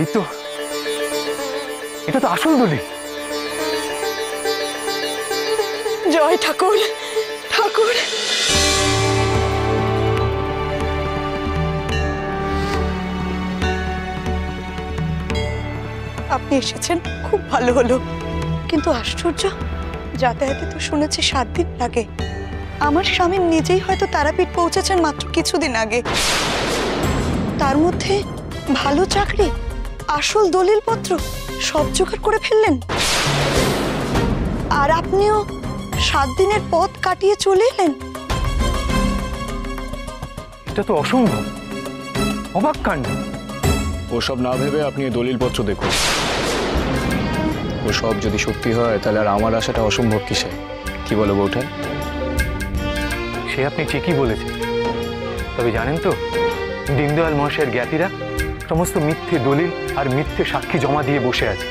এই তো, এটা তো আসল দলিল। জয় ঠাকুর, ঠাকুর। আপনি এসেছেন, খুব ভালো হলো। কিন্তু আশ্চর্য, যাতায়াতে তো শুনেছি 7 দিন লাগে। আমার স্বামী নিজেই হয়তো তারাপীঠ পৌঁছেছেন মাত্র কিছুদিন আগে। তার মধ্যে ভালো চাকরি, আসল দলিলপত্র সব জোগাড় করে ফেললেন। আর আপনিও 7 দিনের পথ কাটিয়ে চলে এলেন। এটা তো অসম্ভব, অবাক কাণ্ড। ওসব না ভেবে আপনি দলিলপত্র দেখুন। ওসব যদি সত্যি হয় তাহলে আর আমার আশাটা অসম্ভব কিসে? কি বলো বৌঠান? সে আপনি ঠিকই বলেছেন। তবে জানেন তো, দীনদয়াল মহাশয়ের জ্ঞাতিরা সমস্ত মিথ্যে দলিল আর মিথ্যে সাক্ষী জমা দিয়ে বসে আছে।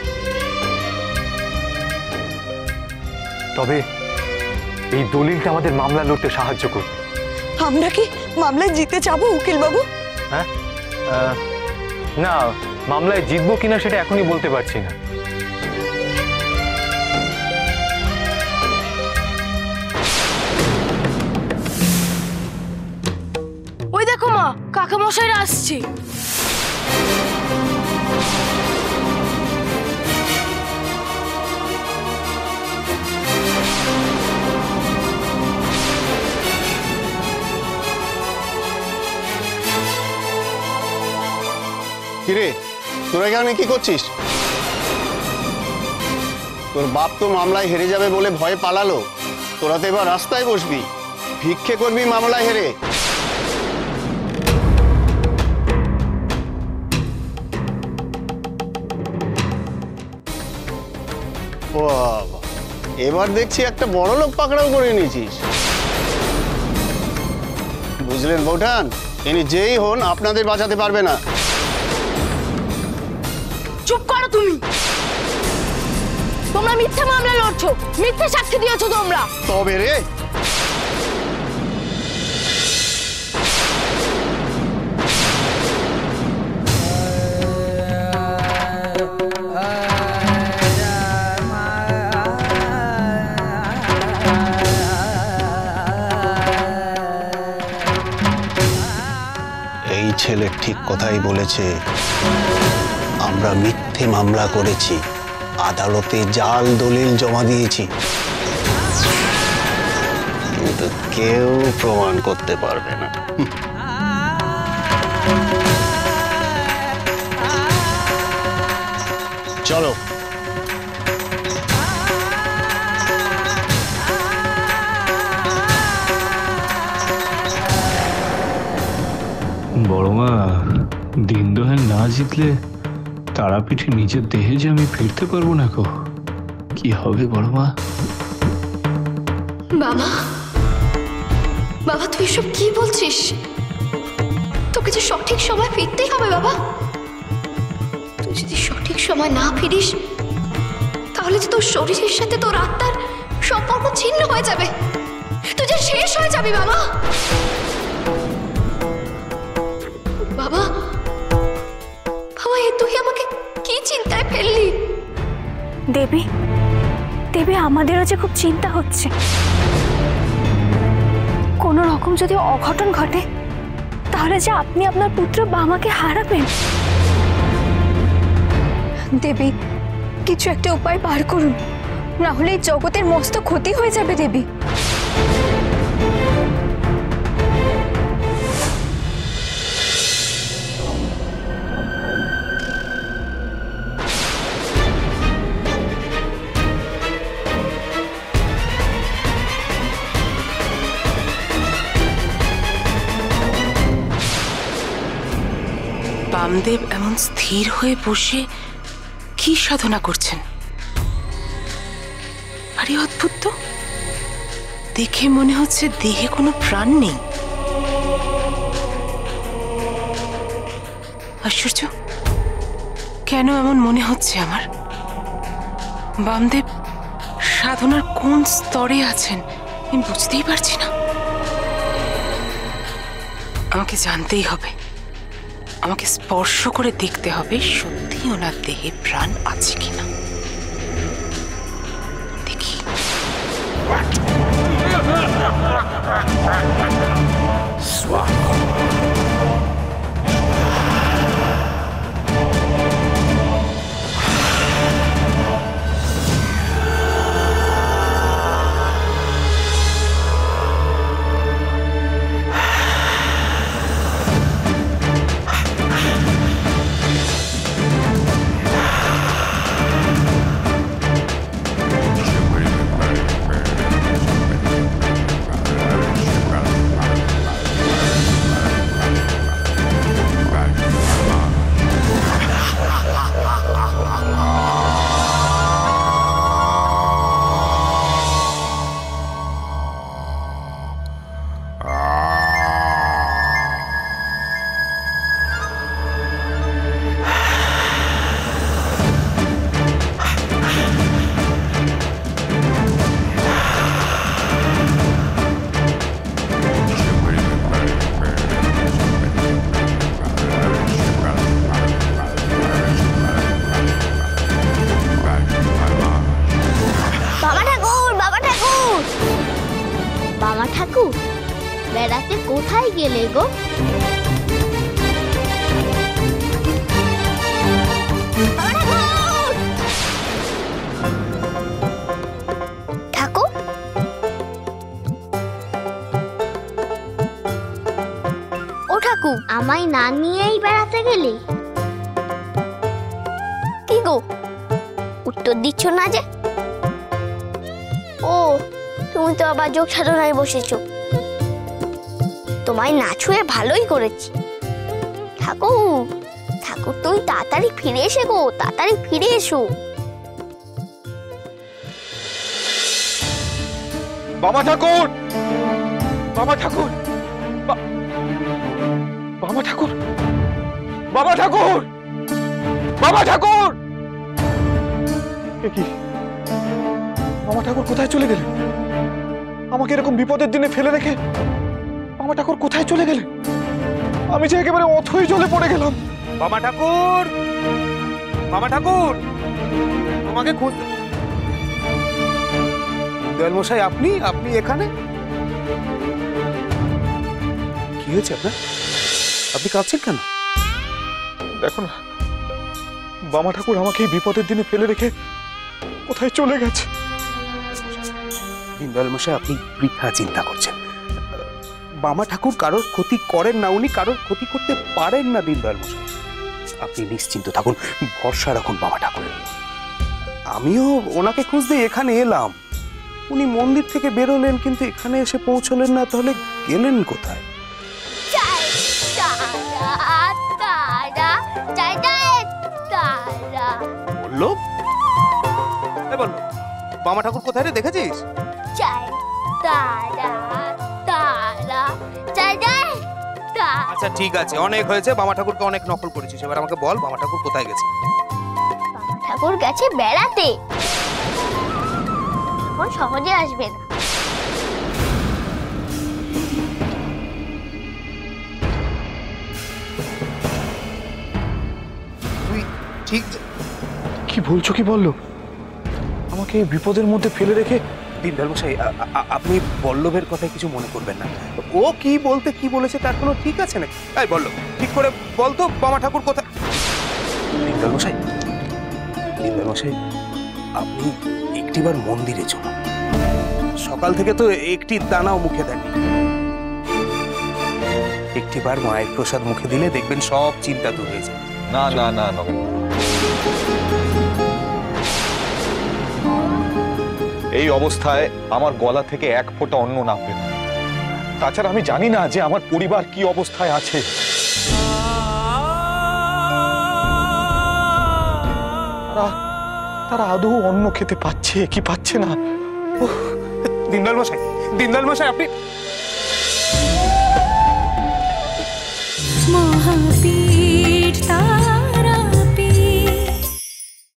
তবে এই দলিলটা আমাদের মামলা লড়তে সাহায্য করবে। আমরা কি মামলায় জিতে যাবো উকিল বাবু? হ্যাঁ, না, মামলায় জিতবো কিনা সেটা এখনই বলতে পারছি না। ওই দেখো মা, কাকামশাইরা আসছে। কিরে, তোরা এখানে কি করছিস? তোর বাপ তো মামলায় হেরে যাবে বলে ভয়ে পালালো। তোরা তো এবার রাস্তায় বসবি, ভিক্ষে করবি মামলায় হেরে। ও বাবা, এবার দেখছি একটা বড় লোক পাকড়াও করে নিয়েছিস। বুঝলেন বৌঠান, ইনি যেই হন আপনাদের বাঁচাতে পারবে না। চুপ করো তুমি। তোমরা মিথ্যা মামলা লড়ছো, মিথ্যা সাক্ষী দিয়েছো তোমরা। তবে রে, এই ছেলে ঠিক কথাই বলেছে। আমরা মিথ্যে মামলা করেছি, আদালতে জাল দলিল জমা দিয়েছি, কিন্তু কেউ প্রমাণ করতে পারবে না। চলো। বড়মা, দীনদয়াল না জিতলে তারাপীঠে নিজের দেহে যে আমি ফিরতে পারবো না গো। কি হবে বড়মা? বাবা, বাবা তুই সব কি বলছিস? তোকে যে সঠিক সময় ফিরতেই হবে বাবা। তুই যদি সঠিক সময় না ফিরিস তাহলে যে তোর শরীরের সাথে তোর আত্মার সম্পর্ক ছিন্ন হয়ে যাবে, তুই যে শেষ হয়ে যাবি বাবা। বাবা, বাবা, এ তুই আমাকে কি চিন্তায় ফেললি? দেবী, দেবী, আমাদেরও যে খুব চিন্তা হচ্ছে। কোনো রকম যদি অঘটন ঘটে তাহলে যে আপনি আপনার পুত্র বামাকে হারাবেন। দেবী, কিছু একটা উপায় বার করুন, না হলে এই জগতের মস্ত ক্ষতি হয়ে যাবে দেবী। বামদেব এমন স্থির হয়ে বসে কি সাধনা করছেন? আরে অদ্ভুত তো, দেখে মনে হচ্ছে দেহে কোনো প্রাণ নেই। আশ্চর্য, কেন এমন মনে হচ্ছে আমার? বামদেব সাধনার কোন স্তরে আছেন আমি বুঝতেই পারছি না। আমাকে জানতেই হবে, আমাকে স্পর্শ করে দেখতে হবে সত্যি ওনার দেহে প্রাণ আছে কিনা। দেখি। বাবা ঠাকুর, বেড়াতে কোথায় গেলে গো? ঠাকুর, ও ঠাকুর, আমায় না নিয়েই বেড়াতে গেলে? কি গো, উত্তর দিচ্ছ না যে? ও, তুমি তো আবার যোগ সাধনায় বসেছো। তোমায় না ছুঁয়ে ভালোই করেছি। ঠাকুর, ঠাকুর তুমি তাড়াতাড়ি ফিরে এসে গো, তাড়াতাড়ি ফিরে এসো। বাবা ঠাকুর, বাবা ঠাকুর, বাবা ঠাকুর, বাবা ঠাকুর, বাবা ঠাকুর। কি বাবা ঠাকুর কোথায় চলে গেলেন? আমাকে এরকম বিপদের দিনে ফেলে রেখে বাবা ঠাকুর কোথায় চলে গেলেন? আমি যে একেবারে অথই জলে পড়ে গেলাম। বাবা ঠাকুর, বাবা ঠাকুর, তোমাকে খুঁজ। দয়াল মশাই, আপনি আপনি এখানে? কি হয়েছে আপনার? আপনি কাঁদছেন কেন? দেখো না, বাবা ঠাকুর আমাকে এই বিপদের দিনে ফেলে রেখে কোথায় চলে গেছে। দয়াল মশাই, আপনি বৃথা চিন্তা করছেন। বাবা ঠাকুর কারোর ক্ষতি করেন না, উনি কারোর ক্ষতি করতে পারেন না দীনদয়াল মশাই। আপনি নিশ্চিন্ত থাকুন, ভরসা রাখুন বাবা ঠাকুরের। আমিও ওনাকে খুঁজতে এখানে এলাম। উনি মন্দির থেকে বেরোলেন, কিন্তু এখানে এসে পৌঁছলেন না। তাহলে গেলেন কোথায়? বললো বললো বাবা ঠাকুর কোথায় রে, দেখেছিস? আচ্ছা ঠিক আছে, অনেক হয়েছে। বাবা ঠাকুরকে অনেক নকল করেছিস, এবার আমাকে বল বাবা ঠাকুর কোথায় গেছে? বাবা ঠাকুর গেছে বেড়াতে, এখন সহজে আসবে না। তুই ঠিক কি বলছো? কি বললো? আমাকে বিপদের মধ্যে ফেলে রেখে? দীনদয়াল মশাই, আপনি বল্লভের কথায় কিছু মনে করবেন না। ও কি বলতে কি বলেছে তার কোনো ঠিক আছে নাকি? এই বল্লভ, ঠিক করে বলতো বাবা ঠাকুর কোথায়? দীনদয়াল মশাই, দীনদয়াল মশাই, আপনি একটিবার মন্দিরে চলুন। সকাল থেকে তো একটি দানাও মুখে দেননি। একটিবার মায়ের প্রসাদ মুখে দিলে দেখবেন সব চিন্তা দূর হয়ে যায়। না না না না, এই অবস্থায় আমার গলা থেকে এক ফোঁটা অন্ন নামবে না। তাছাড়া আমি জানি না যে আমার পরিবার কি অবস্থায় আছে। তারা আদৌ অন্ন খেতে পাচ্ছে কি পাচ্ছে না? দীনদয়াল মশাই, দীনদয়াল মশাই, আপনি